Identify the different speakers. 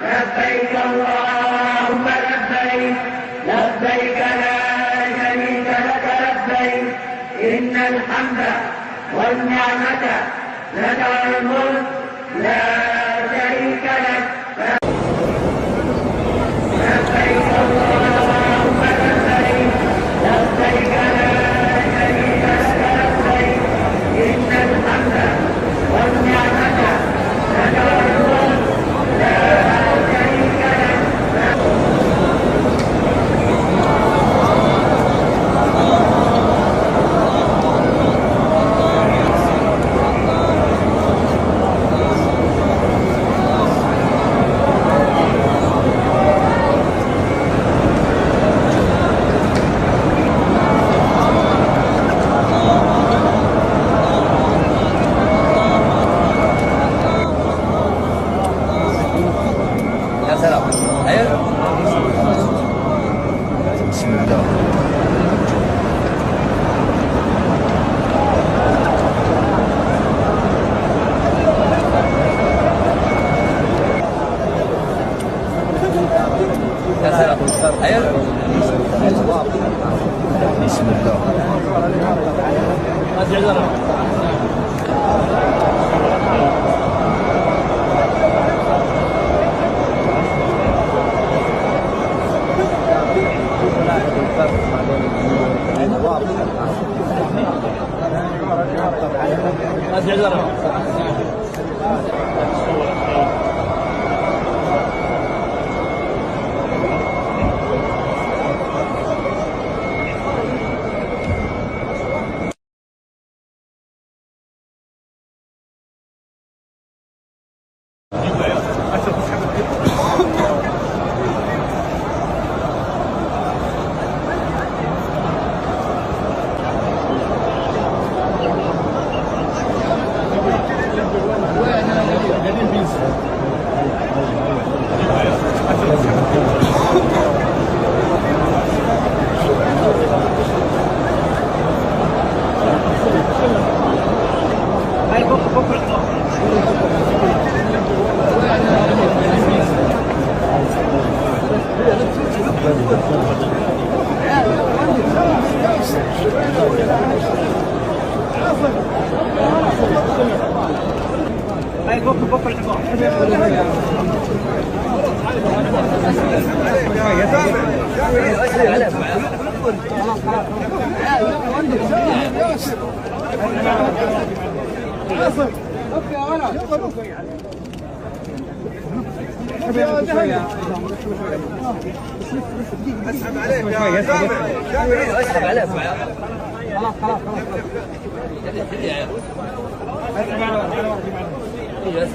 Speaker 1: لبيك اللهم لبيك لبيك لا شريك لك لبيك إن الحمد والنعمة لك والملك لا شريك لك لبيك اللهم لبيك لبيك لا شريك لك لبيك إن الحمد والنعمة لك والملك لا شريك لك.
Speaker 2: بسم الله. بسم الله.
Speaker 3: اسحب عليك يا جامع اسحب عليك خلاص